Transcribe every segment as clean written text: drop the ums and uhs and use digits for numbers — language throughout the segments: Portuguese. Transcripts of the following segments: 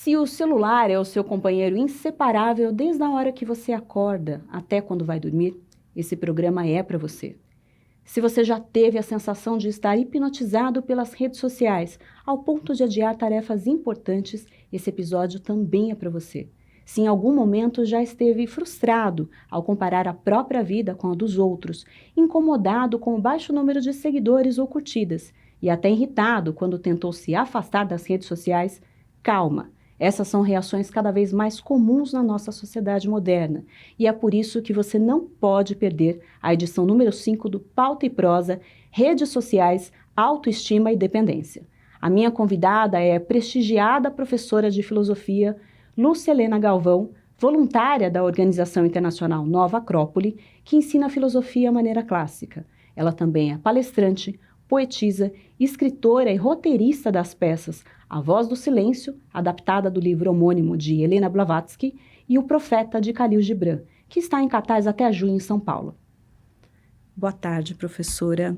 Se o celular é o seu companheiro inseparável desde a hora que você acorda até quando vai dormir, esse programa é para você. Se você já teve a sensação de estar hipnotizado pelas redes sociais ao ponto de adiar tarefas importantes, esse episódio também é para você. Se em algum momento já esteve frustrado ao comparar a própria vida com a dos outros, incomodado com o baixo número de seguidores ou curtidas e até irritado quando tentou se afastar das redes sociais, calma. Essas são reações cada vez mais comuns na nossa sociedade moderna e é por isso que você não pode perder a edição número 5 do Pauta e Prosa, Redes Sociais, Autoestima e Dependência. A minha convidada é a prestigiada professora de filosofia Lúcia Helena Galvão, voluntária da organização internacional Nova Acrópole, que ensina filosofia à maneira clássica. Ela também é palestrante, poetisa, escritora e roteirista das peças A Voz do Silêncio, adaptada do livro homônimo de Helena Blavatsky, e O Profeta, de Khalil Gibran, que está em cartaz até junho em São Paulo. Boa tarde, professora.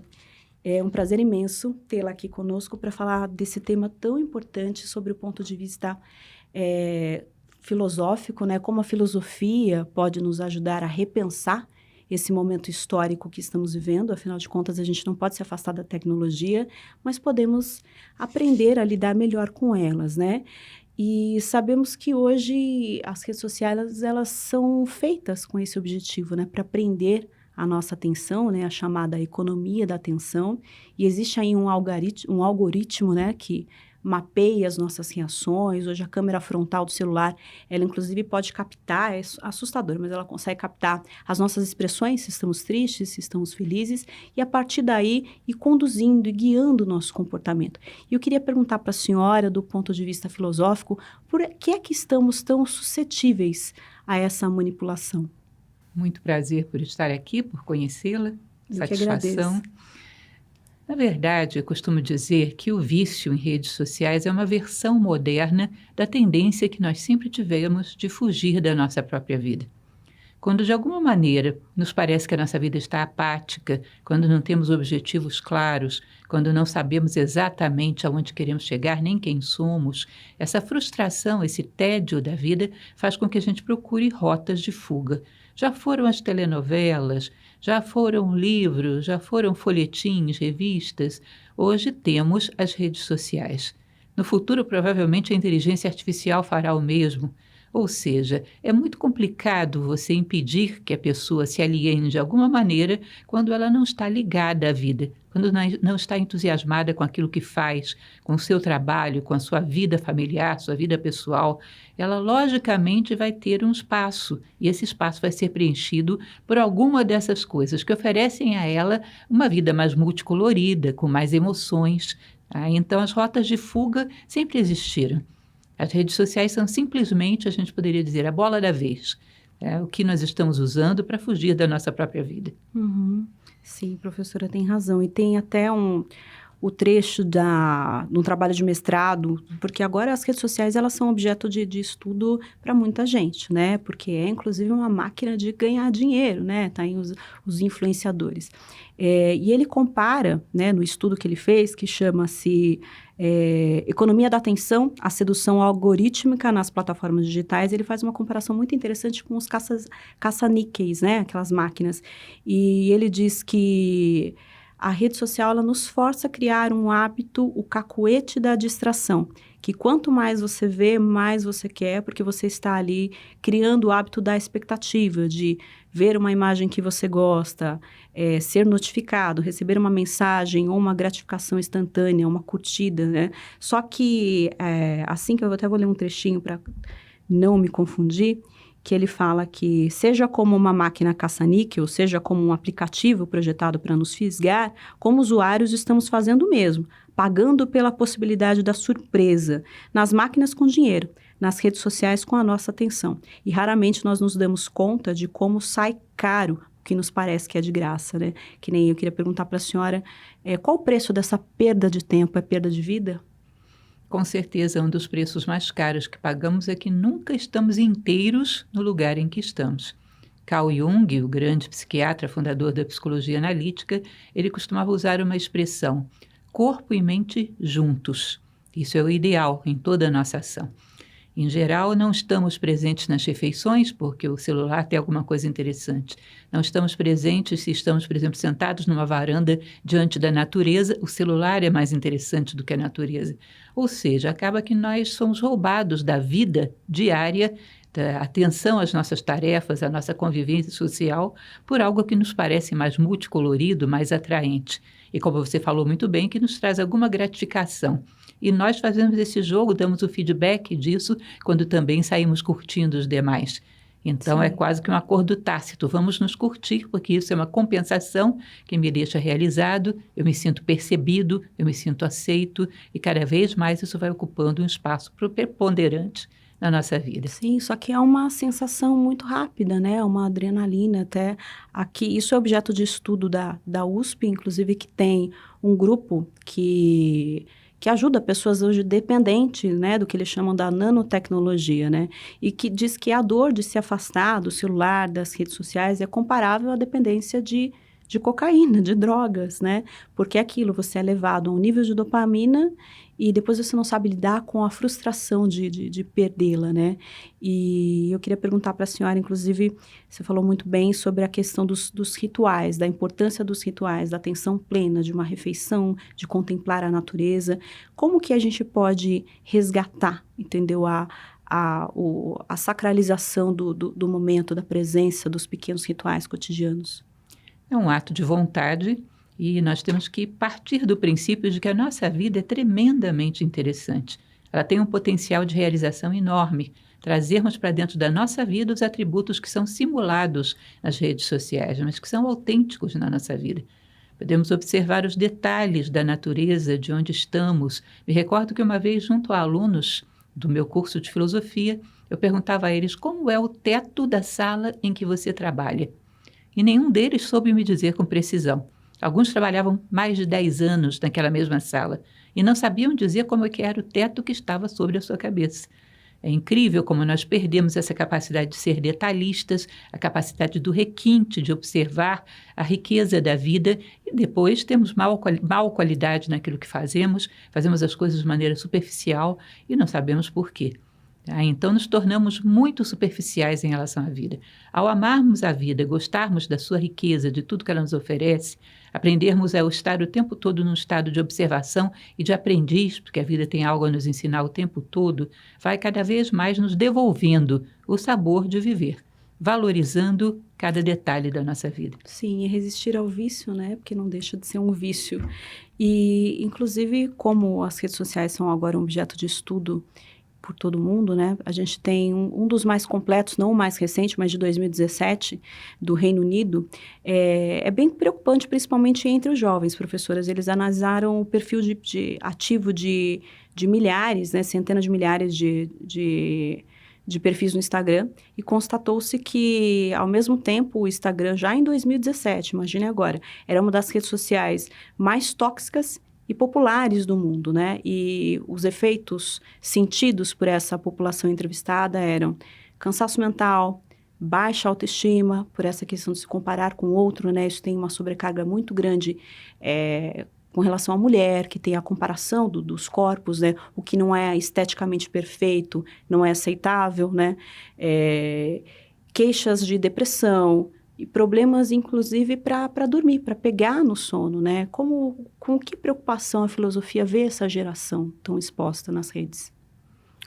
É um prazer imenso tê-la aqui conosco para falar desse tema tão importante sobre o ponto de vista filosófico, né? Como a filosofia pode nos ajudar a repensar esse momento histórico que estamos vivendo. Afinal de contas, a gente não pode se afastar da tecnologia, mas podemos aprender a lidar melhor com elas, né? E sabemos que hoje as redes sociais, elas são feitas com esse objetivo, né? Para prender a nossa atenção, né? A chamada economia da atenção. E existe aí um algoritmo, né? Que mapeia as nossas reações. Hoje a câmera frontal do celular, ela inclusive pode captar, é assustador, mas ela consegue captar as nossas expressões, se estamos tristes, se estamos felizes, e a partir daí ir conduzindo e guiando o nosso comportamento. E eu queria perguntar para a senhora, do ponto de vista filosófico, por que é que estamos tão suscetíveis a essa manipulação? Muito prazer por estar aqui, por conhecê-la, satisfação. Na verdade, eu costumo dizer que o vício em redes sociais é uma versão moderna da tendência que nós sempre tivemos de fugir da nossa própria vida. Quando, de alguma maneira, nos parece que a nossa vida está apática, quando não temos objetivos claros, quando não sabemos exatamente aonde queremos chegar, nem quem somos, essa frustração, esse tédio da vida faz com que a gente procure rotas de fuga. Já foram as telenovelas, já foram livros, já foram folhetins, revistas. Hoje temos as redes sociais. No futuro, provavelmente, a inteligência artificial fará o mesmo. Ou seja, é muito complicado você impedir que a pessoa se aliene de alguma maneira quando ela não está ligada à vida, quando não está entusiasmada com aquilo que faz, com o seu trabalho, com a sua vida familiar, sua vida pessoal. Ela, logicamente, vai ter um espaço, e esse espaço vai ser preenchido por alguma dessas coisas que oferecem a ela uma vida mais multicolorida, com mais emoções. Então, as rotas de fuga sempre existiram. As redes sociais são simplesmente, a gente poderia dizer, a bola da vez. O que nós estamos usando para fugir da nossa própria vida. Uhum. Sim, professora, tem razão. E tem até o trecho no trabalho de mestrado, porque agora as redes sociais, elas são objeto de estudo para muita gente, né? Porque é, inclusive, uma máquina de ganhar dinheiro, né? Tá aí os influenciadores. E ele compara, né, no estudo que ele fez, que chama-se Economia da Atenção, a sedução algorítmica nas plataformas digitais, ele faz uma comparação muito interessante com os caça-níqueis, né? Aquelas máquinas. E ele diz que a rede social, ela nos força a criar um hábito, o cacuete da distração, que quanto mais você vê, mais você quer, porque você está ali criando o hábito da expectativa, de ver uma imagem que você gosta, ser notificado, receber uma mensagem ou uma gratificação instantânea, uma curtida, né? Só que, assim que eu até vou ler um trechinho para não me confundir, que ele fala que, seja como uma máquina caça-níquel, seja como um aplicativo projetado para nos fisgar, como usuários estamos fazendo o mesmo, pagando pela possibilidade da surpresa, nas máquinas com dinheiro, nas redes sociais com a nossa atenção. E raramente nós nos damos conta de como sai caro o que nos parece que é de graça, né? Que nem eu queria perguntar para a senhora, qual o preço dessa perda de tempo? É perda de vida? Com certeza, um dos preços mais caros que pagamos é que nunca estamos inteiros no lugar em que estamos. Carl Jung, o grande psiquiatra fundador da psicologia analítica, ele costumava usar uma expressão, corpo e mente juntos. Isso é o ideal em toda a nossa ação. Em geral, não estamos presentes nas refeições, porque o celular tem alguma coisa interessante. Não estamos presentes se estamos, por exemplo, sentados numa varanda diante da natureza, o celular é mais interessante do que a natureza. Ou seja, acaba que nós somos roubados da vida diária, da atenção às nossas tarefas, à nossa convivência social, por algo que nos parece mais multicolorido, mais atraente. E como você falou muito bem, que nos traz alguma gratificação. E nós fazemos esse jogo, damos o feedback disso, quando também saímos curtindo os demais. Então, Sim. é quase que um acordo tácito. Vamos nos curtir, porque isso é uma compensação que me deixa realizado, eu me sinto percebido, eu me sinto aceito, e cada vez mais isso vai ocupando um espaço preponderante na nossa vida. Sim, só que é uma sensação muito rápida, né? Uma adrenalina até aqui. Isso é objeto de estudo da USP, inclusive, que tem um grupo que ajuda pessoas hoje dependentes, né, do que eles chamam da nanotecnologia, né? E que diz que a dor de se afastar do celular, das redes sociais, é comparável à dependência de cocaína, de drogas, né? Porque é aquilo, você é levado a um nível de dopamina e depois você não sabe lidar com a frustração de perdê-la, né? E eu queria perguntar para a senhora, inclusive, você falou muito bem sobre a questão dos rituais, da importância dos rituais, da atenção plena de uma refeição, de contemplar a natureza. Como que a gente pode resgatar, entendeu? A sacralização do momento, da presença dos pequenos rituais cotidianos. É um ato de vontade e nós temos que partir do princípio de que a nossa vida é tremendamente interessante. Ela tem um potencial de realização enorme. Trazermos para dentro da nossa vida os atributos que são simulados nas redes sociais, mas que são autênticos na nossa vida. Podemos observar os detalhes da natureza, de onde estamos. Me recordo que uma vez, junto a alunos do meu curso de filosofia, eu perguntava a eles como é o teto da sala em que você trabalha. E nenhum deles soube me dizer com precisão. Alguns trabalhavam mais de 10 anos naquela mesma sala e não sabiam dizer como é que era o teto que estava sobre a sua cabeça. É incrível como nós perdemos essa capacidade de ser detalhistas, a capacidade do requinte, de observar a riqueza da vida e depois temos mal qualidade naquilo que fazemos as coisas de maneira superficial e não sabemos por quê. Então, nos tornamos muito superficiais em relação à vida. Ao amarmos a vida, gostarmos da sua riqueza, de tudo que ela nos oferece, aprendermos a estar o tempo todo num estado de observação e de aprendiz, porque a vida tem algo a nos ensinar o tempo todo, vai cada vez mais nos devolvendo o sabor de viver, valorizando cada detalhe da nossa vida. Sim, e resistir ao vício, né? Porque não deixa de ser um vício. E, inclusive, como as redes sociais são agora um objeto de estudo por todo mundo, né? A gente tem um dos mais completos, não o mais recente, mas de 2017, do Reino Unido. É bem preocupante, principalmente entre os jovens, professoras. Eles analisaram o perfil ativo de milhares, né? Centenas de milhares de perfis no Instagram e constatou-se que, ao mesmo tempo, o Instagram, já em 2017, imagine agora, era uma das redes sociais mais tóxicas e populares do mundo, né? E os efeitos sentidos por essa população entrevistada eram cansaço mental, baixa autoestima, por essa questão de se comparar com o outro, né? Isso tem uma sobrecarga muito grande com relação à mulher, que tem a comparação dos corpos, né? O que não é esteticamente perfeito, não é aceitável, né? Queixas de depressão, e problemas, inclusive, para dormir, para pegar no sono, né? Com que preocupação a filosofia vê essa geração tão exposta nas redes?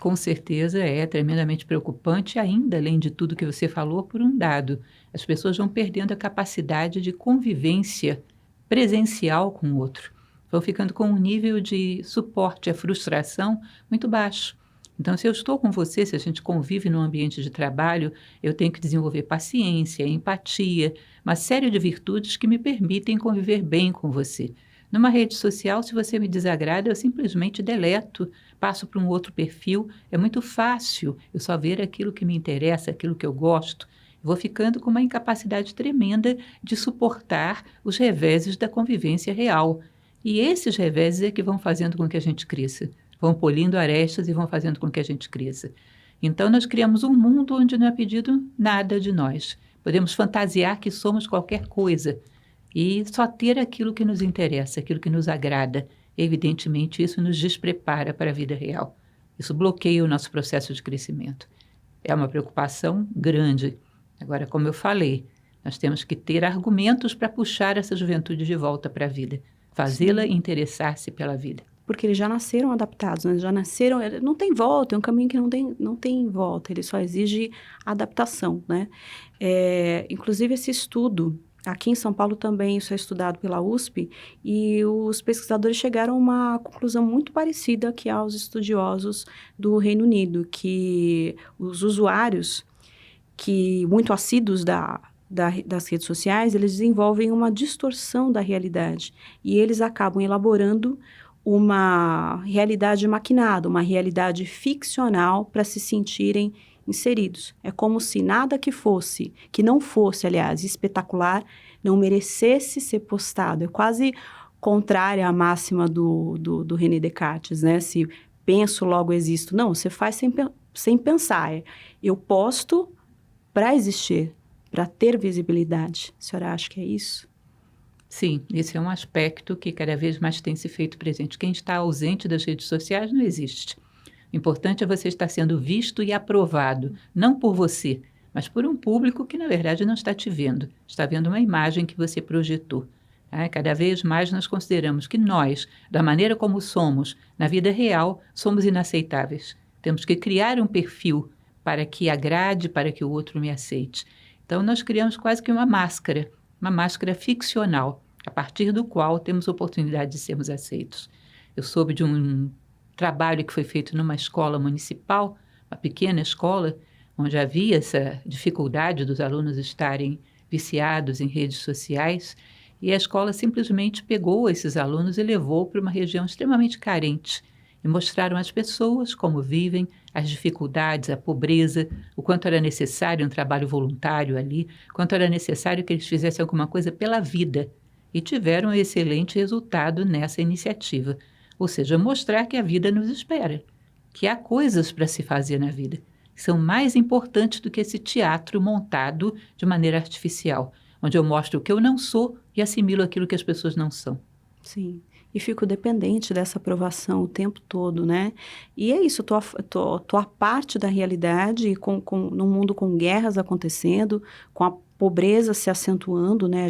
Com certeza é tremendamente preocupante, ainda além de tudo que você falou, por um dado. As pessoas vão perdendo a capacidade de convivência presencial com o outro. Vão ficando com um nível de suporte à frustração muito baixo. Então, se eu estou com você, se a gente convive num ambiente de trabalho, eu tenho que desenvolver paciência, empatia, uma série de virtudes que me permitem conviver bem com você. Numa rede social, se você me desagrada, eu simplesmente deleto, passo para um outro perfil. É muito fácil eu só ver aquilo que me interessa, aquilo que eu gosto. Vou ficando com uma incapacidade tremenda de suportar os reveses da convivência real. E esses reveses é que vão fazendo com que a gente cresça. Vão polindo arestas e vão fazendo com que a gente cresça. Então, nós criamos um mundo onde não é pedido nada de nós. Podemos fantasiar que somos qualquer coisa e só ter aquilo que nos interessa, aquilo que nos agrada. Evidentemente, isso nos desprepara para a vida real. Isso bloqueia o nosso processo de crescimento. É uma preocupação grande. Agora, como eu falei, nós temos que ter argumentos para puxar essa juventude de volta para a vida, fazê-la interessar-se pela vida. Porque eles já nasceram adaptados, né? Já nasceram, não tem volta, é um caminho que não tem volta, ele só exige adaptação, né? Inclusive, esse estudo, aqui em São Paulo também, isso é estudado pela USP, e os pesquisadores chegaram a uma conclusão muito parecida que aos estudiosos do Reino Unido, que os usuários muito assíduos das redes sociais, eles desenvolvem uma distorção da realidade, e eles acabam elaborando uma realidade maquinada, uma realidade ficcional para se sentirem inseridos. É como se nada que não fosse, aliás, espetacular, não merecesse ser postado. É quase contrária à máxima do René Descartes, né? Se penso, logo existo. Não, você faz sem pensar. Eu posto para existir, para ter visibilidade. A senhora acha que é isso? Sim, esse é um aspecto que cada vez mais tem se feito presente. Quem está ausente das redes sociais não existe. O importante é você estar sendo visto e aprovado, não por você, mas por um público que, na verdade, não está te vendo. Está vendo uma imagem que você projetou. Cada vez mais nós consideramos que nós, da maneira como somos, na vida real, somos inaceitáveis. Temos que criar um perfil para que agrade, para que o outro me aceite. Então, nós criamos quase que uma máscara ficcional, a partir do qual temos oportunidade de sermos aceitos. Eu soube de um trabalho que foi feito numa escola municipal, uma pequena escola, onde havia essa dificuldade dos alunos estarem viciados em redes sociais, e a escola simplesmente pegou esses alunos e levou para uma região extremamente carente, e mostraram às pessoas como vivem, as dificuldades, a pobreza, o quanto era necessário um trabalho voluntário ali, quanto era necessário que eles fizessem alguma coisa pela vida. E tiveram um excelente resultado nessa iniciativa. Ou seja, mostrar que a vida nos espera, que há coisas para se fazer na vida, que são mais importantes do que esse teatro montado de maneira artificial, onde eu mostro o que eu não sou e assimilo aquilo que as pessoas não são. Sim. E fico dependente dessa aprovação o tempo todo, né? E é isso, tô a parte da realidade, num mundo com guerras acontecendo, com a pobreza se acentuando, né?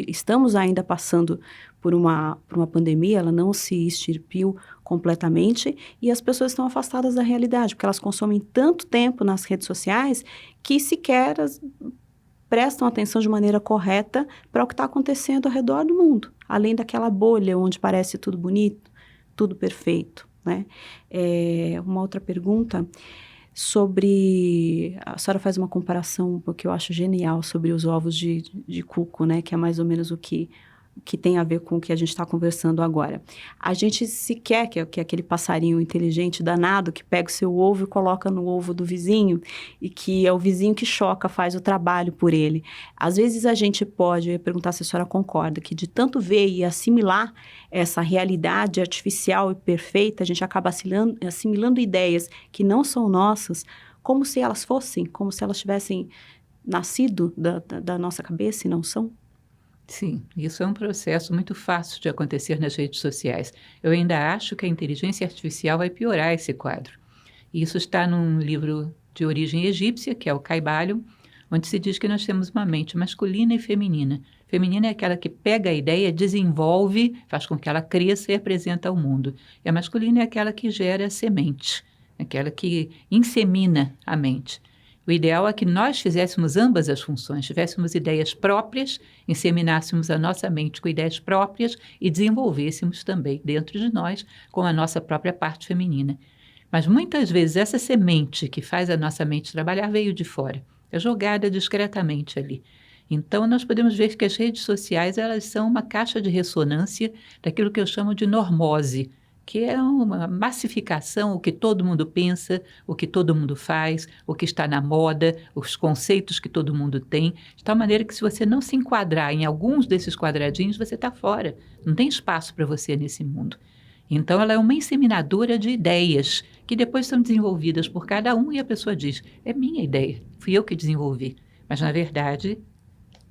Estamos ainda passando por uma pandemia, ela não se extirpiu completamente, e as pessoas estão afastadas da realidade, porque elas consomem tanto tempo nas redes sociais que sequer prestam atenção de maneira correta para o que está acontecendo ao redor do mundo, além daquela bolha onde parece tudo bonito, tudo perfeito, né? Uma outra pergunta sobre... A senhora faz uma comparação que eu acho genial sobre os ovos de cuco, né? Que é mais ou menos o que tem a ver com o que a gente está conversando agora. A gente sequer, que é aquele passarinho inteligente danado que pega o seu ovo e coloca no ovo do vizinho, e que é o vizinho que choca, faz o trabalho por ele. Às vezes a gente pode, eu ia perguntar se a senhora concorda, que de tanto ver e assimilar essa realidade artificial e perfeita, a gente acaba assimilando ideias que não são nossas, como se elas fossem, como se elas tivessem nascido da nossa cabeça e não são. Sim, isso é um processo muito fácil de acontecer nas redes sociais. Eu ainda acho que a inteligência artificial vai piorar esse quadro. E isso está num livro de origem egípcia, que é o Caibalion, onde se diz que nós temos uma mente masculina e feminina. Feminina é aquela que pega a ideia, desenvolve, faz com que ela cresça e apresenta ao mundo. E a masculina é aquela que gera semente, aquela que insemina a mente. O ideal é que nós fizéssemos ambas as funções, tivéssemos ideias próprias, inseminássemos a nossa mente com ideias próprias e desenvolvêssemos também dentro de nós com a nossa própria parte feminina. Mas muitas vezes essa semente que faz a nossa mente trabalhar veio de fora, é jogada discretamente ali. Então nós podemos ver que as redes sociais elas são uma caixa de ressonância daquilo que eu chamo de normose, que é uma massificação, o que todo mundo pensa, o que todo mundo faz, o que está na moda, os conceitos que todo mundo tem, de tal maneira que se você não se enquadrar em alguns desses quadradinhos, você está fora, não tem espaço para você nesse mundo. Então ela é uma inseminadora de ideias, que depois são desenvolvidas por cada um e a pessoa diz, é minha ideia, fui eu que desenvolvi. Mas na verdade,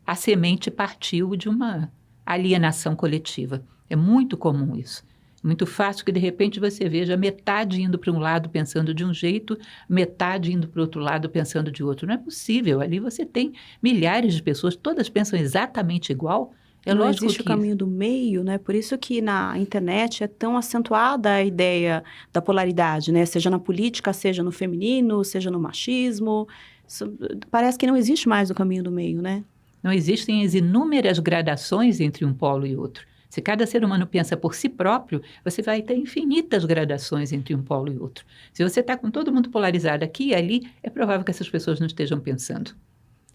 a semente partiu de uma alienação coletiva. É muito comum isso. Muito fácil que, de repente, você veja metade indo para um lado pensando de um jeito, metade indo para o outro lado pensando de outro. Não é possível. Ali você tem milhares de pessoas, todas pensam exatamente igual. É Não lógico existe o que caminho do meio, né? Por isso que na internet é tão acentuada a ideia da polaridade, né? Seja na política, seja no feminino, seja no machismo. Parece que não existe mais o caminho do meio, né? não existem as inúmeras gradações entre um polo e outro. Se cada ser humano pensa por si próprio, você vai ter infinitas gradações entre um polo e outro. Se você está com todo mundo polarizado aqui e ali, é provável que essas pessoas não estejam pensando,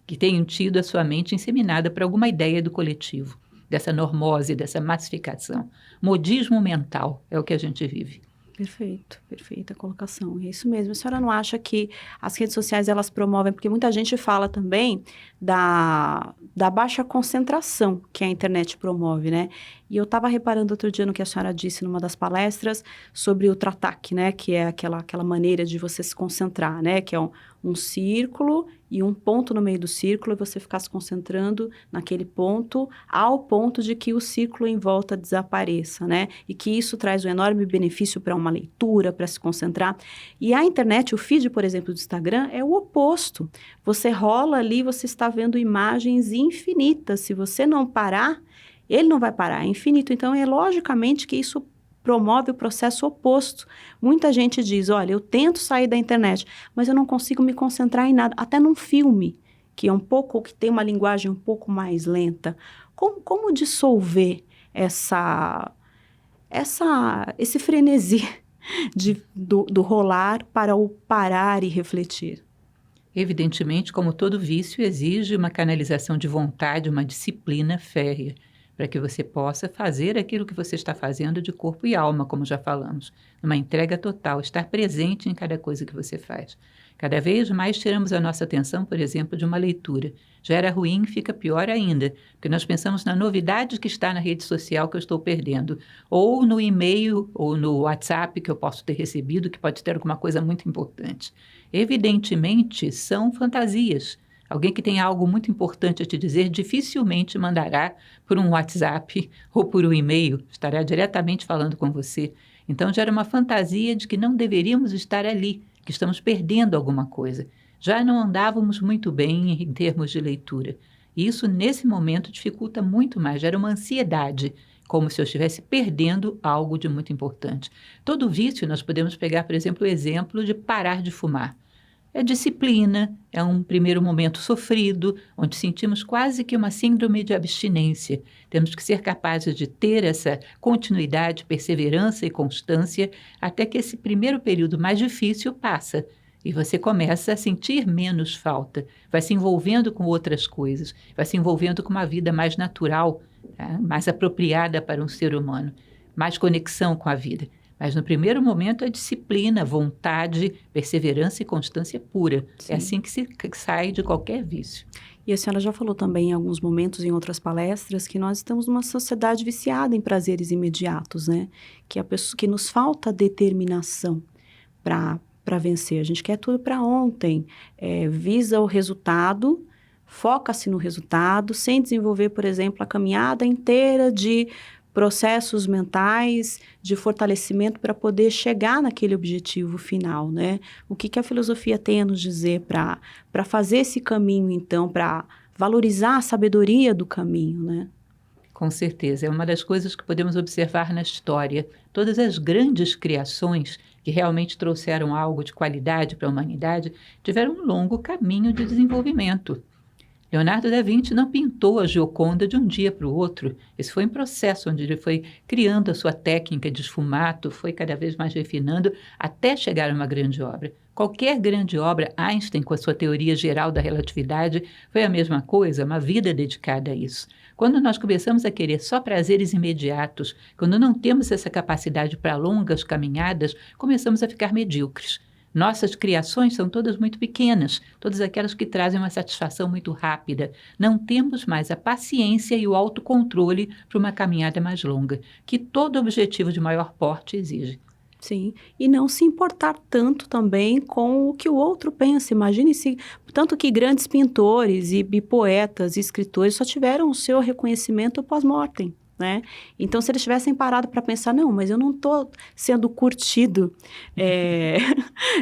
que tenham tido a sua mente inseminada por alguma ideia do coletivo, dessa normose, dessa massificação. Modismo mental é o que a gente vive. Perfeito, perfeita colocação. É isso mesmo. A senhora não acha que as redes sociais, elas promovem, porque muita gente fala também da baixa concentração que a internet promove, né? E eu estava reparando outro dia no que a senhora disse numa das palestras sobre o trataque, né? Que é aquela maneira de você se concentrar, né? Que é um círculo e um ponto no meio do círculo, e você ficar se concentrando naquele ponto, ao ponto de que o círculo em volta desapareça, né? E que isso traz um enorme benefício para uma leitura, para se concentrar. E a internet, o feed, por exemplo, do Instagram, é o oposto. Você rola ali, você está vendo imagens infinitas. Se você não parar, ele não vai parar, é infinito. Então, é logicamente que isso promove o processo oposto. Muita gente diz, olha, eu tento sair da internet, mas eu não consigo me concentrar em nada. Até num filme, que tem uma linguagem um pouco mais lenta. Como dissolver esse frenesi do rolar para o parar e refletir? Evidentemente, como todo vício, exige uma canalização de vontade, uma disciplina férrea, para que você possa fazer aquilo que você está fazendo de corpo e alma, como já falamos. Uma entrega total, estar presente em cada coisa que você faz. Cada vez mais tiramos a nossa atenção, por exemplo, de uma leitura. Já era ruim, fica pior ainda, porque nós pensamos na novidade que está na rede social que eu estou perdendo, ou no e-mail, ou no WhatsApp que eu posso ter recebido, que pode ter alguma coisa muito importante. Evidentemente, são fantasias. Alguém que tem algo muito importante a te dizer dificilmente mandará por um WhatsApp ou por um e-mail, estará diretamente falando com você. Então, gera uma fantasia de que não deveríamos estar ali, que estamos perdendo alguma coisa. Já não andávamos muito bem em termos de leitura. E isso, nesse momento, dificulta muito mais, gera uma ansiedade, como se eu estivesse perdendo algo de muito importante. Todo vício, nós podemos pegar, por exemplo, o exemplo de parar de fumar. É disciplina, é um primeiro momento sofrido, onde sentimos quase que uma síndrome de abstinência. Temos que ser capazes de ter essa continuidade, perseverança e constância, até que esse primeiro período mais difícil passa. E você começa a sentir menos falta, vai se envolvendo com outras coisas, vai se envolvendo com uma vida mais natural, tá? Mais apropriada para um ser humano, mais conexão com a vida. Mas no primeiro momento é disciplina, vontade, perseverança e constância pura. Sim. É assim que se sai de qualquer vício. E a senhora já falou também em alguns momentos, em outras palestras, que nós estamos numa sociedade viciada em prazeres imediatos, né? Que nos falta determinação para vencer. A gente quer tudo para ontem, visa o resultado, foca-se no resultado, sem desenvolver, por exemplo, a caminhada inteira de processos mentais de fortalecimento para poder chegar naquele objetivo final, né? O que a filosofia tem a nos dizer para fazer esse caminho, então, para valorizar a sabedoria do caminho, né? Com certeza, é uma das coisas que podemos observar na história. Todas as grandes criações que realmente trouxeram algo de qualidade para a humanidade tiveram um longo caminho de desenvolvimento. Leonardo da Vinci não pintou a Gioconda de um dia para o outro. Esse foi um processo onde ele foi criando a sua técnica de esfumato, foi cada vez mais refinando até chegar a uma grande obra. Qualquer grande obra, Einstein, com a sua teoria geral da relatividade, foi a mesma coisa, uma vida dedicada a isso. Quando nós começamos a querer só prazeres imediatos, quando não temos essa capacidade para longas caminhadas, começamos a ficar medíocres. Nossas criações são todas muito pequenas, todas aquelas que trazem uma satisfação muito rápida. Não temos mais a paciência e o autocontrole para uma caminhada mais longa, que todo objetivo de maior porte exige. Sim, e não se importar tanto também com o que o outro pensa. Imagine se, tanto que grandes pintores e poetas e escritores só tiveram o seu reconhecimento pós-mortem. né? Então, se eles tivessem parado para pensar, não, mas eu não estou sendo curtido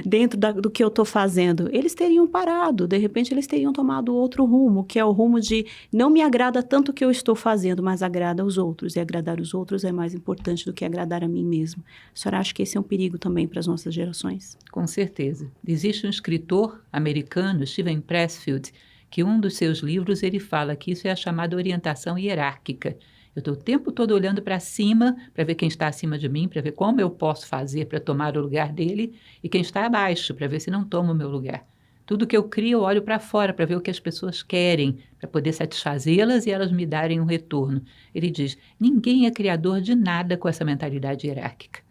dentro do que eu estou fazendo, eles teriam parado, de repente eles teriam tomado outro rumo, que é o rumo de não me agrada tanto o que eu estou fazendo, mas agrada aos outros, e agradar os outros é mais importante do que agradar a mim mesmo. A senhora acha que esse é um perigo também para as nossas gerações? Com certeza. Existe um escritor americano, Steven Pressfield, que um dos seus livros ele fala que isso é a chamada orientação hierárquica. Eu estou o tempo todo olhando para cima, para ver quem está acima de mim, para ver como eu posso fazer para tomar o lugar dele, e quem está abaixo, para ver se não toma o meu lugar. Tudo que eu crio, eu olho para fora para ver o que as pessoas querem, para poder satisfazê-las e elas me darem um retorno. Ele diz, ninguém é criador de nada com essa mentalidade hierárquica.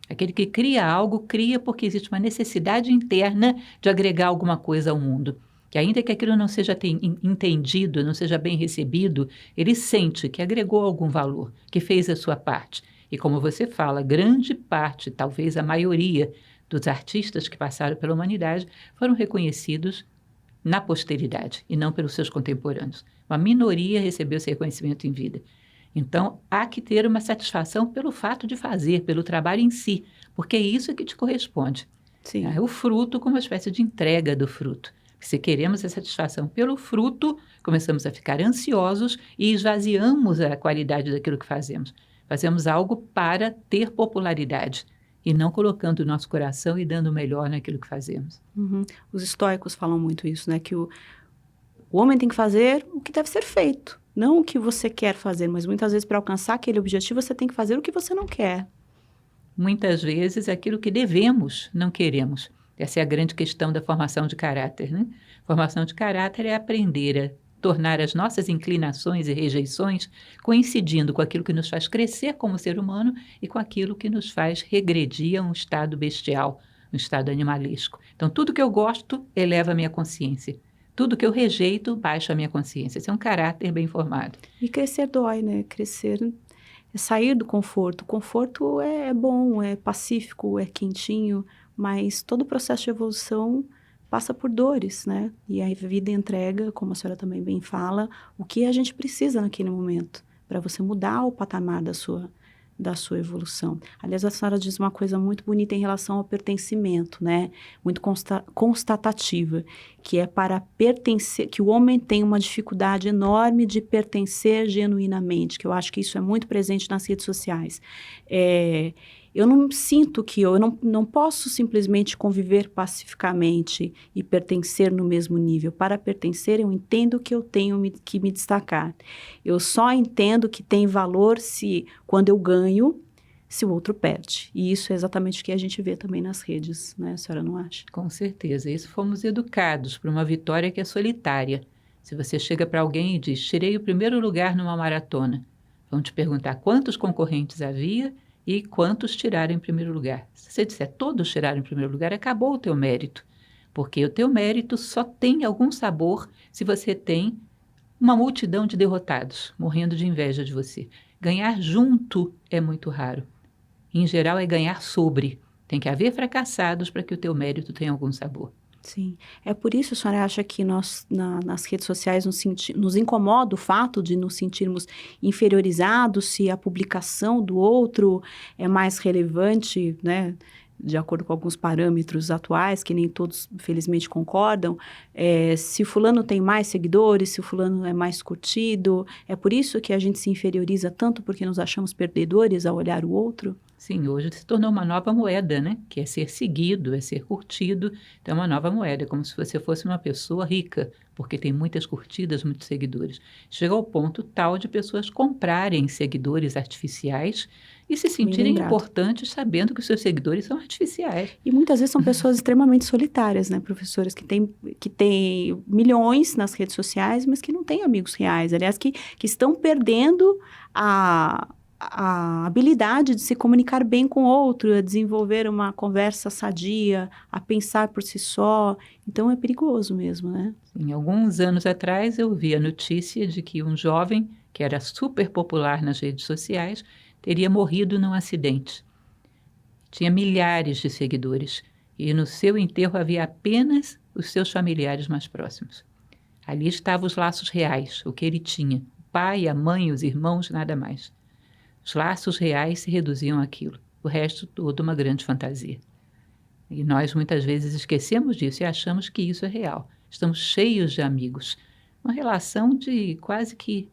Aquele que cria algo, cria porque existe uma necessidade interna de agregar alguma coisa ao mundo. Que ainda que aquilo não seja entendido, não seja bem recebido, ele sente que agregou algum valor, que fez a sua parte. E como você fala, grande parte, talvez a maioria dos artistas que passaram pela humanidade foram reconhecidos na posteridade e não pelos seus contemporâneos. Uma minoria recebeu esse reconhecimento em vida. Então, há que ter uma satisfação pelo fato de fazer, pelo trabalho em si, porque é isso que te corresponde. Sim. É o fruto como uma espécie de entrega do fruto. Se queremos a satisfação pelo fruto, começamos a ficar ansiosos e esvaziamos a qualidade daquilo que fazemos. Fazemos algo para ter popularidade e não colocando o nosso coração e dando o melhor naquilo que fazemos. Uhum. Os estoicos falam muito isso, né? Que o homem tem que fazer o que deve ser feito, não o que você quer fazer, mas muitas vezes para alcançar aquele objetivo você tem que fazer o que você não quer. Muitas vezes aquilo que devemos, não queremos. Essa é a grande questão da formação de caráter, né? Formação de caráter é aprender a tornar as nossas inclinações e rejeições coincidindo com aquilo que nos faz crescer como ser humano e com aquilo que nos faz regredir a um estado bestial, um estado animalesco. Então, tudo que eu gosto eleva a minha consciência. Tudo que eu rejeito baixa a minha consciência. Esse é um caráter bem formado. E crescer dói, né? Crescer é sair do conforto. O conforto é bom, é pacífico, é quentinho, mas todo o processo de evolução passa por dores, né? E a vida entrega, como a senhora também bem fala, o que a gente precisa naquele momento para você mudar o patamar da sua evolução. Aliás, a senhora diz uma coisa muito bonita em relação ao pertencimento, né? Muito constatativa, que é para pertencer, que o homem tem uma dificuldade enorme de pertencer genuinamente, que eu acho que isso é muito presente nas redes sociais. Eu não sinto que eu não posso simplesmente conviver pacificamente e pertencer no mesmo nível. Para pertencer, eu entendo que eu tenho que me destacar. Eu só entendo que tem valor quando eu ganho, se o outro perde. E isso é exatamente o que a gente vê também nas redes, né? A senhora não acha? Com certeza. Isso fomos educados para uma vitória que é solitária. Se você chega para alguém e diz, tirei o primeiro lugar numa maratona, vão te perguntar quantos concorrentes havia e quantos tiraram em primeiro lugar. Se você disser todos tiraram em primeiro lugar, acabou o teu mérito. Porque o teu mérito só tem algum sabor se você tem uma multidão de derrotados, morrendo de inveja de você. Ganhar junto é muito raro. Em geral, é ganhar sobre. Tem que haver fracassados para que o teu mérito tenha algum sabor. Sim. É por isso, a senhora acha que nós, nas redes sociais, nos incomoda o fato de nos sentirmos inferiorizados se a publicação do outro é mais relevante, né? De acordo com alguns parâmetros atuais, que nem todos, felizmente, concordam, se o fulano tem mais seguidores, se o fulano é mais curtido, é por isso que a gente se inferioriza tanto, porque nos achamos perdedores ao olhar o outro? Sim, hoje se tornou uma nova moeda, né? Que é ser seguido, é ser curtido. Então, é uma nova moeda, como se você fosse uma pessoa rica, porque tem muitas curtidas, muitos seguidores. Chega ao ponto tal de pessoas comprarem seguidores artificiais e se sentirem importantes sabendo que os seus seguidores são artificiais. E muitas vezes são pessoas extremamente solitárias, né, professoras, que têm milhões nas redes sociais, mas que não têm amigos reais. Aliás, que estão perdendo a habilidade de se comunicar bem com o outro, a desenvolver uma conversa sadia, a pensar por si só. Então, é perigoso mesmo, né? Sim, alguns anos atrás, eu vi a notícia de que um jovem, que era super popular nas redes sociais, teria morrido num acidente. Tinha milhares de seguidores e no seu enterro havia apenas os seus familiares mais próximos. Ali estavam os laços reais, o que ele tinha. O pai, a mãe, os irmãos, nada mais. Os laços reais se reduziam àquilo. O resto todo uma grande fantasia. E nós muitas vezes esquecemos disso e achamos que isso é real. Estamos cheios de amigos. Uma relação de quase que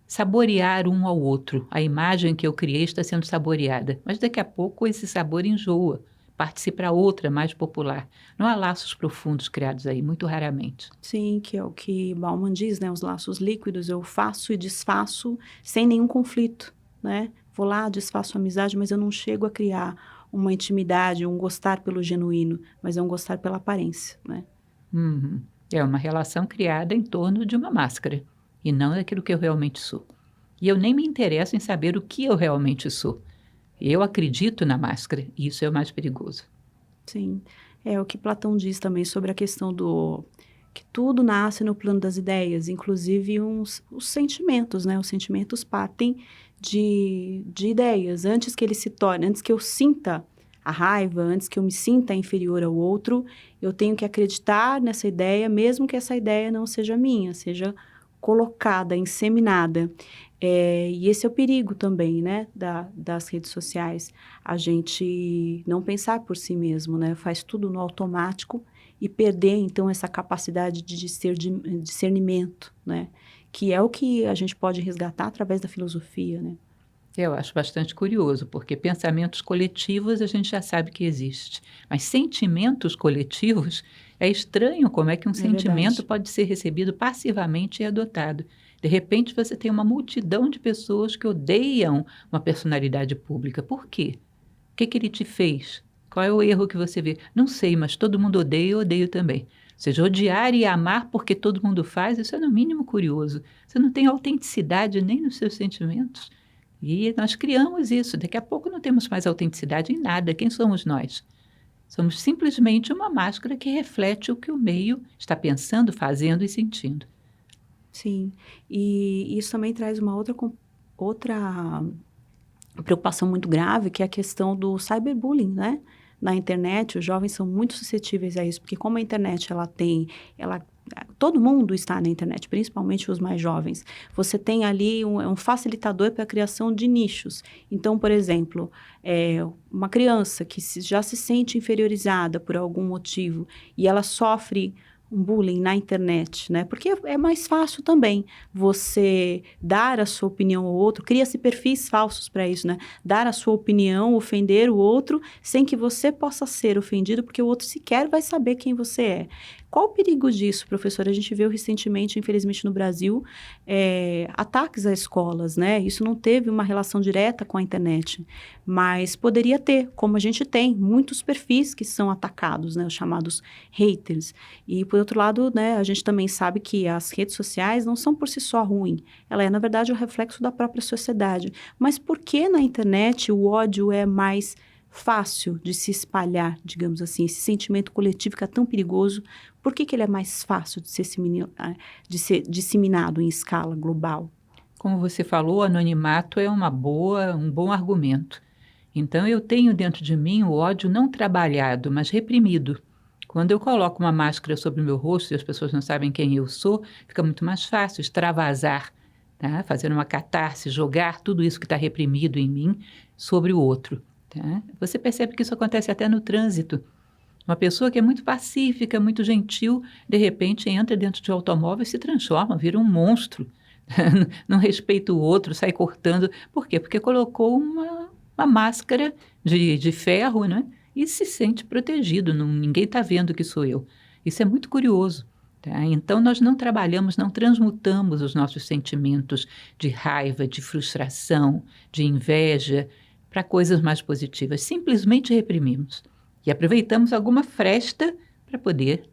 saborear um ao outro. A imagem que eu criei está sendo saboreada. Mas daqui a pouco esse sabor enjoa. Parte-se para outra, mais popular. Não há laços profundos criados aí, muito raramente. Sim, que é o que Bauman diz, né? Os laços líquidos, eu faço e desfaço sem nenhum conflito, né? Vou lá, desfaço a amizade, mas eu não chego a criar uma intimidade, um gostar pelo genuíno, mas é um gostar pela aparência, né? Uhum. É uma relação criada em torno de uma máscara, e não daquilo que eu realmente sou. E eu nem me interesso em saber o que eu realmente sou. Eu acredito na máscara, e isso é o mais perigoso. Sim, é o que Platão diz também sobre a questão do que tudo nasce no plano das ideias, inclusive os sentimentos, né? Os sentimentos partem de ideias. Antes que ele se torne, antes que eu sinta a raiva, antes que eu me sinta inferior ao outro, eu tenho que acreditar nessa ideia, mesmo que essa ideia não seja minha, seja colocada, inseminada. E esse é o perigo também, né, das redes sociais. A gente não pensar por si mesmo, né, faz tudo no automático e perder, então, essa capacidade de discernimento, né, que é o que a gente pode resgatar através da filosofia, né. Eu acho bastante curioso, porque pensamentos coletivos a gente já sabe que existe, mas sentimentos coletivos é estranho como é que um É sentimento verdade. pode ser recebido passivamente e adotado. De repente você tem uma multidão de pessoas que odeiam uma personalidade pública. Por quê? O que ele te fez? Qual é o erro que você vê? Não sei, mas todo mundo odeia e eu odeio também. Ou seja, odiar e amar porque todo mundo faz, isso é no mínimo curioso. Você não tem autenticidade nem nos seus sentimentos. E nós criamos isso. Daqui a pouco não temos mais autenticidade em nada. Quem somos nós? Somos simplesmente uma máscara que reflete o que o meio está pensando, fazendo e sentindo. Sim, e isso também traz uma outra preocupação muito grave, que é a questão do cyberbullying, né? Na internet, os jovens são muito suscetíveis a isso, porque como a internet, ela, todo mundo está na internet, principalmente os mais jovens. Você tem ali um facilitador para a criação de nichos. Então, por exemplo, uma criança que já se sente inferiorizada por algum motivo e ela sofre um bullying na internet, né? Porque é mais fácil também você dar a sua opinião ao outro, cria-se perfis falsos para isso, né? Dar a sua opinião, ofender o outro, sem que você possa ser ofendido, porque o outro sequer vai saber quem você é. Qual o perigo disso, professora? A gente viu recentemente, infelizmente no Brasil, ataques a escolas, né? Isso não teve uma relação direta com a internet, mas poderia ter, como a gente tem muitos perfis que são atacados, né? Os chamados haters. E, por outro lado, né, a gente também sabe que as redes sociais não são por si só ruim. Ela é, na verdade, o reflexo da própria sociedade. Mas por que na internet o ódio é mais fácil de se espalhar, digamos assim? Esse sentimento coletivo que é tão perigoso, por que ele é mais fácil de ser disseminado em escala global? Como você falou, o anonimato é um bom argumento. Então, eu tenho dentro de mim o ódio não trabalhado, mas reprimido. Quando eu coloco uma máscara sobre o meu rosto e as pessoas não sabem quem eu sou, fica muito mais fácil extravasar, tá? Fazer uma catarse, jogar tudo isso que está reprimido em mim sobre o outro. Tá? Você percebe que isso acontece até no trânsito. Uma pessoa que é muito pacífica, muito gentil, de repente entra dentro de um automóvel e se transforma, vira um monstro. Não respeita o outro, sai cortando. Por quê? Porque colocou uma máscara de ferro, né? E se sente protegido, ninguém está vendo que sou eu. Isso é muito curioso. Tá? Então, nós não trabalhamos, não transmutamos os nossos sentimentos de raiva, de frustração, de inveja, para coisas mais positivas. Simplesmente reprimimos. E aproveitamos alguma fresta para poder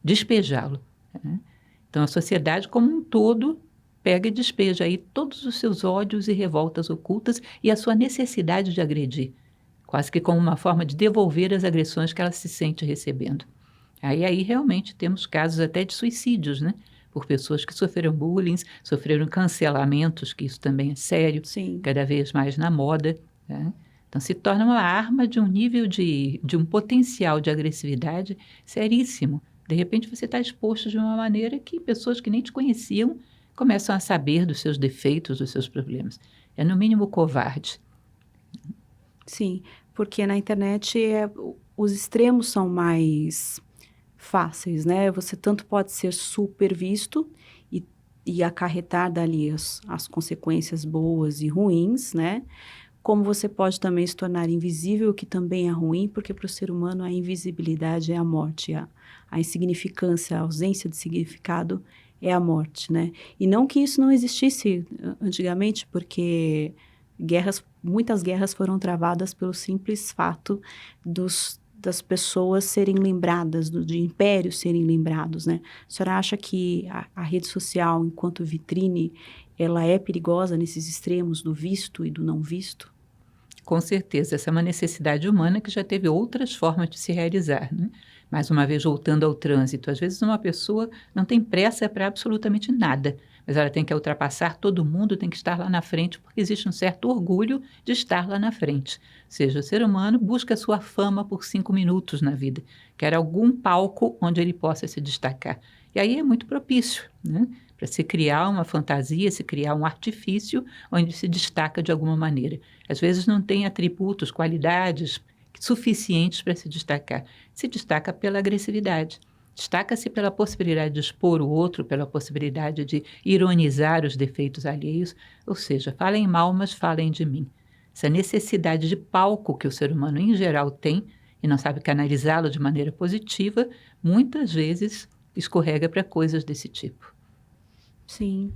despejá-lo. Né? Então, a sociedade como um todo pega e despeja aí todos os seus ódios e revoltas ocultas e a sua necessidade de agredir, quase que como uma forma de devolver as agressões que ela se sente recebendo. Aí realmente temos casos até de suicídios, né? Por pessoas que sofreram bullying, sofreram cancelamentos, que isso também é sério, Sim. cada vez mais na moda. Né? Então, se torna uma arma de um nível de um potencial de agressividade seríssimo. De repente, você está exposto de uma maneira que pessoas que nem te conheciam começam a saber dos seus defeitos, dos seus problemas. é no mínimo covarde. Sim, porque na internet os extremos são mais fáceis, né? Você tanto pode ser super visto e acarretar dali as consequências boas e ruins, né? Como você pode também se tornar invisível, o que também é ruim, porque para o ser humano a invisibilidade é a morte, a insignificância, a ausência de significado é a morte, né? E não que isso não existisse antigamente, porque muitas guerras foram travadas pelo simples fato das pessoas serem lembradas, de impérios serem lembrados, né? A senhora acha que a rede social, enquanto vitrine, ela é perigosa nesses extremos do visto e do não visto? Com certeza, essa é uma necessidade humana que já teve outras formas de se realizar, né? Mais uma vez, voltando ao trânsito, às vezes uma pessoa não tem pressa para absolutamente nada, mas ela tem que ultrapassar todo mundo, tem que estar lá na frente, porque existe um certo orgulho de estar lá na frente. Ou seja, o ser humano busca a sua fama por 5 minutos na vida, quer algum palco onde ele possa se destacar. E aí é muito propício, né? Para se criar uma fantasia, se criar um artifício onde se destaca de alguma maneira. Às vezes não tem atributos, qualidades suficientes para se destacar. Se destaca pela agressividade. Destaca-se pela possibilidade de expor o outro, pela possibilidade de ironizar os defeitos alheios, ou seja, falem mal, mas falem de mim. Essa necessidade de palco que o ser humano em geral tem e não sabe canalizá-lo de maneira positiva, muitas vezes escorrega para coisas desse tipo. Sim,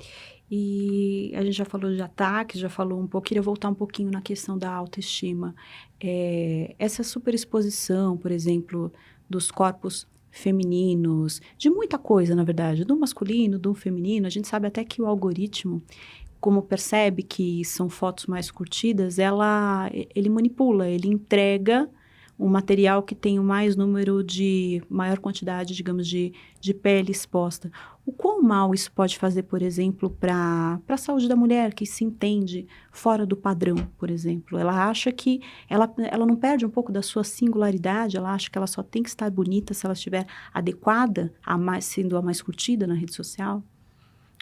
e a gente já falou de ataques, já falou um pouco, queria voltar um pouquinho na questão da autoestima. Essa superexposição, por exemplo, dos corpos femininos, de muita coisa, na verdade, do masculino, do feminino, a gente sabe até que o algoritmo, como percebe que são fotos mais curtidas, ele manipula, ele entrega um material que tem o maior quantidade, digamos, de pele exposta. O quão mal isso pode fazer, por exemplo, para a saúde da mulher, que se entende fora do padrão, por exemplo? Ela acha que ela não perde um pouco da sua singularidade, ela acha que ela só tem que estar bonita se ela estiver adequada, sendo a mais curtida na rede social?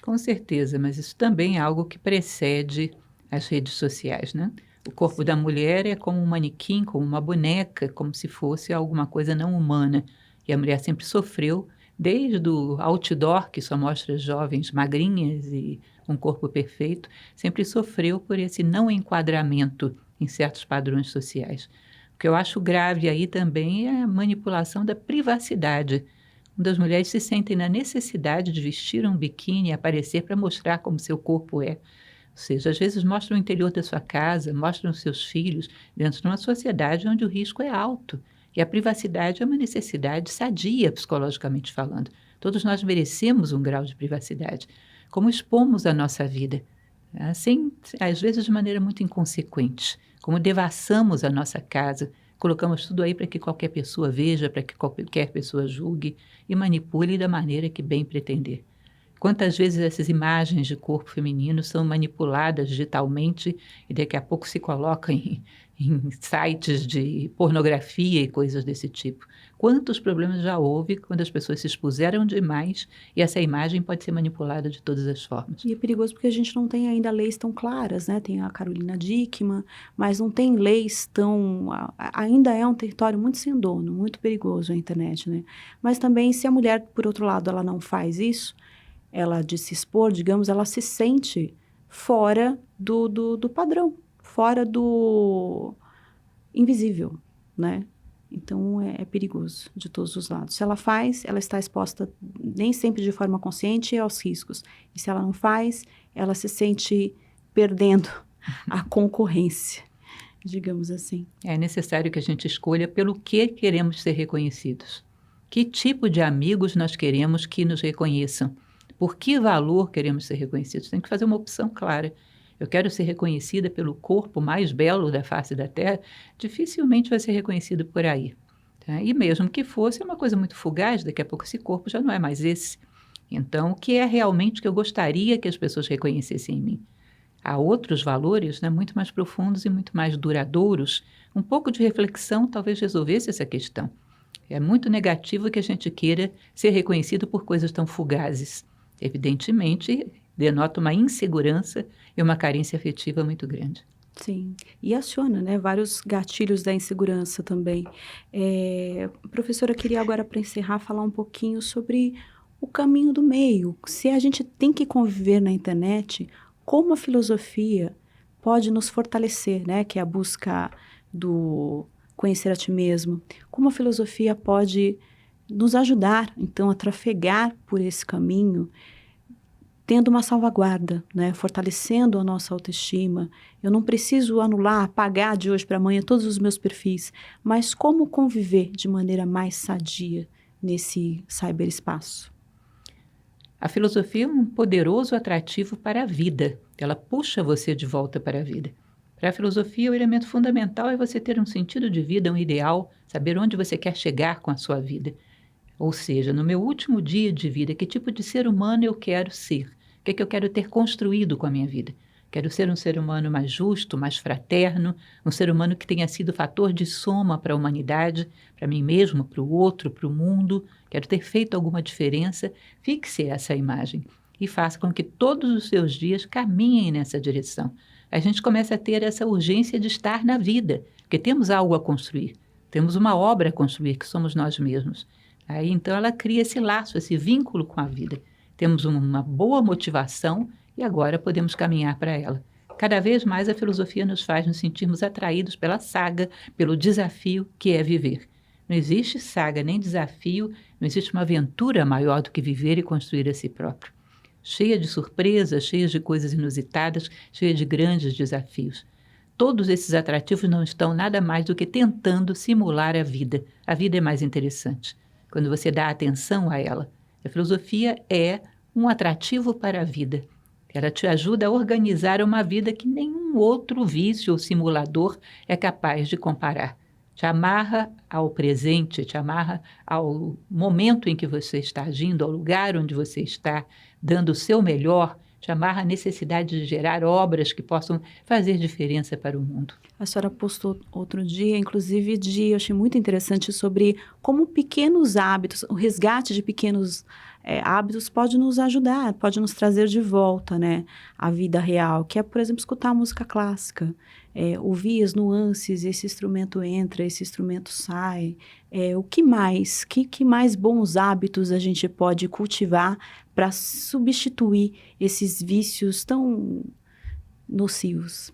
Com certeza, mas isso também é algo que precede as redes sociais, né? O corpo da mulher é como um manequim, como uma boneca, como se fosse alguma coisa não humana. E a mulher sempre sofreu, desde o outdoor, que só mostra jovens magrinhas e um corpo perfeito, sempre sofreu por esse não enquadramento em certos padrões sociais. O que eu acho grave aí também é a manipulação da privacidade, onde as mulheres se sentem na necessidade de vestir um biquíni e aparecer para mostrar como seu corpo é. Ou seja, às vezes mostram o interior da sua casa, mostram os seus filhos, dentro de uma sociedade onde o risco é alto. E a privacidade é uma necessidade sadia, psicologicamente falando. Todos nós merecemos um grau de privacidade. Como expomos a nossa vida? Assim, às vezes de maneira muito inconsequente. Como devassamos a nossa casa, colocamos tudo aí para que qualquer pessoa veja, para que qualquer pessoa julgue e manipule da maneira que bem pretender. Quantas vezes essas imagens de corpo feminino são manipuladas digitalmente e daqui a pouco se colocam em sites de pornografia e coisas desse tipo. Quantos problemas já houve quando as pessoas se expuseram demais e essa imagem pode ser manipulada de todas as formas. E é perigoso porque a gente não tem ainda leis tão claras, né? Tem a Carolina Dickmann, mas não tem leis tão... Ainda é um território muito sem dono, muito perigoso a internet, né? Mas também, se a mulher, por outro lado, ela não faz isso, ela de se expor, digamos, ela se sente fora do padrão, fora do invisível, né? Então, é perigoso de todos os lados. Se ela faz, ela está exposta nem sempre de forma consciente aos riscos. E se ela não faz, ela se sente perdendo a concorrência, digamos assim. É necessário que a gente escolha pelo que queremos ser reconhecidos. Que tipo de amigos nós queremos que nos reconheçam? Por que valor queremos ser reconhecidos? Tem que fazer uma opção clara. Eu quero ser reconhecida pelo corpo mais belo da face da Terra, dificilmente vai ser reconhecido por aí. Tá? E mesmo que fosse, é uma coisa muito fugaz, daqui a pouco esse corpo já não é mais esse. Então, o que é realmente que eu gostaria que as pessoas reconhecessem em mim? Há outros valores, né, muito mais profundos e muito mais duradouros. Um pouco de reflexão talvez resolvesse essa questão. É muito negativo que a gente queira ser reconhecido por coisas tão fugazes. Evidentemente, denota uma insegurança e uma carência afetiva muito grande. Sim, e aciona, né, vários gatilhos da insegurança também. Professora, eu queria agora, para encerrar, falar um pouquinho sobre o caminho do meio. Se a gente tem que conviver na internet, como a filosofia pode nos fortalecer, né, que é a busca do conhecer a ti mesmo. Como a filosofia pode nos ajudar, então, a trafegar por esse caminho, tendo uma salvaguarda, né? Fortalecendo a nossa autoestima. Eu não preciso anular, apagar de hoje para amanhã todos os meus perfis, mas como conviver de maneira mais sadia nesse cyberespaço? A filosofia é um poderoso atrativo para a vida. Ela puxa você de volta para a vida. Para a filosofia, o elemento fundamental é você ter um sentido de vida, um ideal, saber onde você quer chegar com a sua vida. Ou seja, no meu último dia de vida, que tipo de ser humano eu quero ser? O que é que eu quero ter construído com a minha vida? Quero ser um ser humano mais justo, mais fraterno, um ser humano que tenha sido fator de soma para a humanidade, para mim mesmo, para o outro, para o mundo. Quero ter feito alguma diferença. Fixe essa imagem e faça com que todos os seus dias caminhem nessa direção. A gente começa a ter essa urgência de estar na vida, porque temos algo a construir, temos uma obra a construir, que somos nós mesmos. Aí, então, ela cria esse laço, esse vínculo com a vida. Temos uma boa motivação e agora podemos caminhar para ela. Cada vez mais a filosofia nos faz nos sentirmos atraídos pela saga, pelo desafio que é viver. Não existe saga nem desafio, não existe uma aventura maior do que viver e construir a si próprio. Cheia de surpresas, cheia de coisas inusitadas, cheia de grandes desafios. Todos esses atrativos não estão nada mais do que tentando simular a vida. A vida é mais interessante quando você dá atenção a ela. A filosofia é um atrativo para a vida. Ela te ajuda a organizar uma vida que nenhum outro vício ou simulador é capaz de comparar. Te amarra ao presente, te amarra ao momento em que você está agindo, ao lugar onde você está, dando o seu melhor, te amarra à necessidade de gerar obras que possam fazer diferença para o mundo. A senhora postou outro dia, inclusive, eu achei muito interessante sobre como pequenos hábitos, o resgate de pequenos hábitos pode nos ajudar, pode nos trazer de volta, né, à vida real, que é, por exemplo, escutar música clássica, ouvir as nuances, esse instrumento entra, esse instrumento sai. O que mais? Que mais bons hábitos a gente pode cultivar para substituir esses vícios tão nocivos?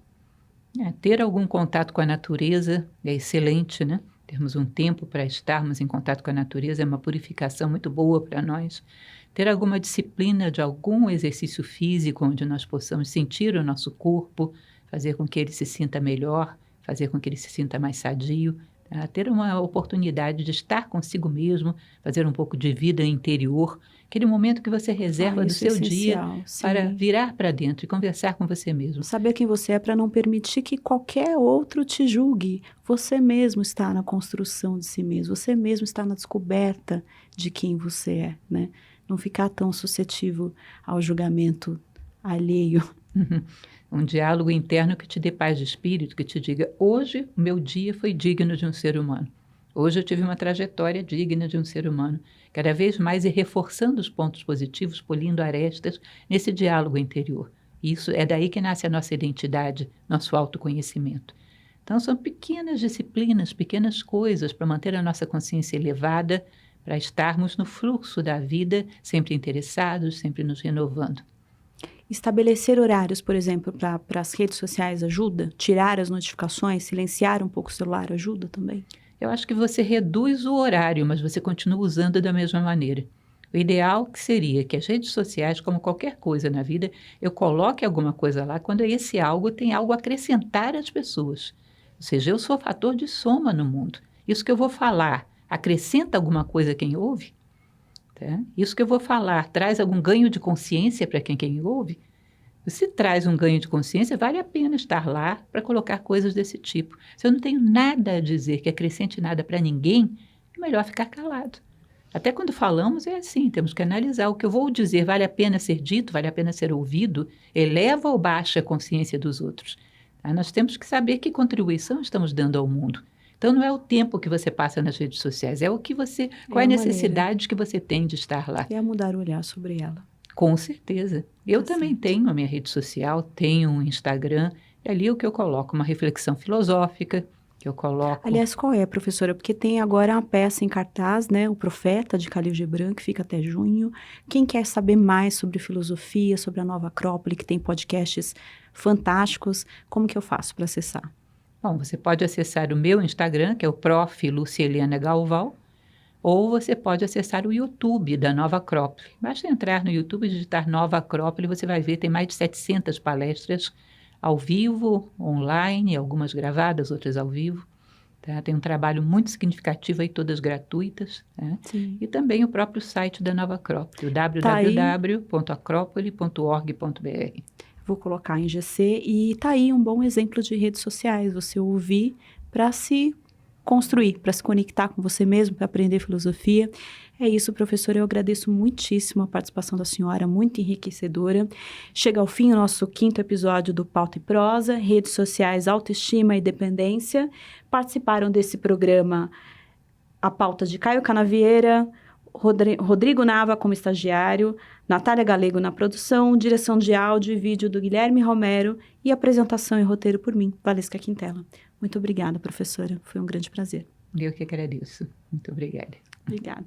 Ter algum contato com a natureza é excelente, né? Termos um tempo para estarmos em contato com a natureza é uma purificação muito boa para nós. Ter alguma disciplina de algum exercício físico onde nós possamos sentir o nosso corpo, fazer com que ele se sinta melhor, fazer com que ele se sinta mais sadio. Tá? Ter uma oportunidade de estar consigo mesmo, fazer um pouco de vida interior, aquele momento que você reserva do seu dia para virar para dentro e conversar com você mesmo. Saber quem você é para não permitir que qualquer outro te julgue. Você mesmo está na construção de si mesmo, você mesmo está na descoberta de quem você é, né? Não ficar tão suscetível ao julgamento alheio. Um diálogo interno que te dê paz de espírito, que te diga, hoje o meu dia foi digno de um ser humano. Hoje eu tive uma trajetória digna de um ser humano. Cada vez mais ir reforçando os pontos positivos, polindo arestas nesse diálogo interior. Isso é daí que nasce a nossa identidade, nosso autoconhecimento. Então são pequenas disciplinas, pequenas coisas para manter a nossa consciência elevada, para estarmos no fluxo da vida, sempre interessados, sempre nos renovando. Estabelecer horários, por exemplo, para as redes sociais ajuda? Tirar as notificações, silenciar um pouco o celular ajuda também? Eu acho que você reduz o horário, mas você continua usando da mesma maneira. O ideal que seria que as redes sociais, como qualquer coisa na vida, eu coloque alguma coisa lá quando esse algo tem algo a acrescentar às pessoas. Ou seja, eu sou fator de soma no mundo. Isso que eu vou falar acrescenta alguma coisa a quem ouve? Tá? Isso que eu vou falar traz algum ganho de consciência para quem ouve? Se traz um ganho de consciência, vale a pena estar lá para colocar coisas desse tipo. Se eu não tenho nada a dizer que acrescente nada para ninguém, é melhor ficar calado. Até quando falamos é assim, temos que analisar o que eu vou dizer, vale a pena ser dito, vale a pena ser ouvido, eleva ou baixa a consciência dos outros. Tá? Nós temos que saber que contribuição estamos dando ao mundo. Então não é o tempo que você passa nas redes sociais, é o que você, qual é a necessidade que você tem de estar lá. É mudar o olhar sobre ela. Com certeza. Eu Tá também certo. tenho a minha rede social, tenho um Instagram, e ali é o que eu coloco, uma reflexão filosófica, que eu coloco. Aliás, qual é, professora? Porque tem agora uma peça em cartaz, né? O Profeta, de Khalil Gibran, que fica até junho. Quem quer saber mais sobre filosofia, sobre a Nova Acrópole, que tem podcasts fantásticos, como que eu faço para acessar? Bom, você pode acessar o meu Instagram, que é o Prof. Lucieliana Galval, ou você pode acessar o YouTube da Nova Acrópole. Basta entrar no YouTube e digitar Nova Acrópole, você vai ver, tem mais de 700 palestras ao vivo, online, algumas gravadas, outras ao vivo. Tá? Tem um trabalho muito significativo aí, todas gratuitas. Né? Sim. E também o próprio site da Nova Acrópole, o Tá aí, www.acropole.org.br. vou colocar em GC, e tá aí um bom exemplo de redes sociais, você ouvir para se construir, para se conectar com você mesmo, para aprender filosofia. É isso, professora, eu agradeço muitíssimo a participação da senhora, muito enriquecedora. Chega ao fim o nosso 5º episódio do Pauta e Prosa, redes sociais, autoestima e dependência. Participaram desse programa a pauta de Caio Canavieira, Rodrigo Nava como estagiário, Natália Galego na produção, direção de áudio e vídeo do Guilherme Romero e apresentação e roteiro por mim, Valesca Quintela. Muito obrigada, professora. Foi um grande prazer. Eu que agradeço. Muito obrigada. Obrigada.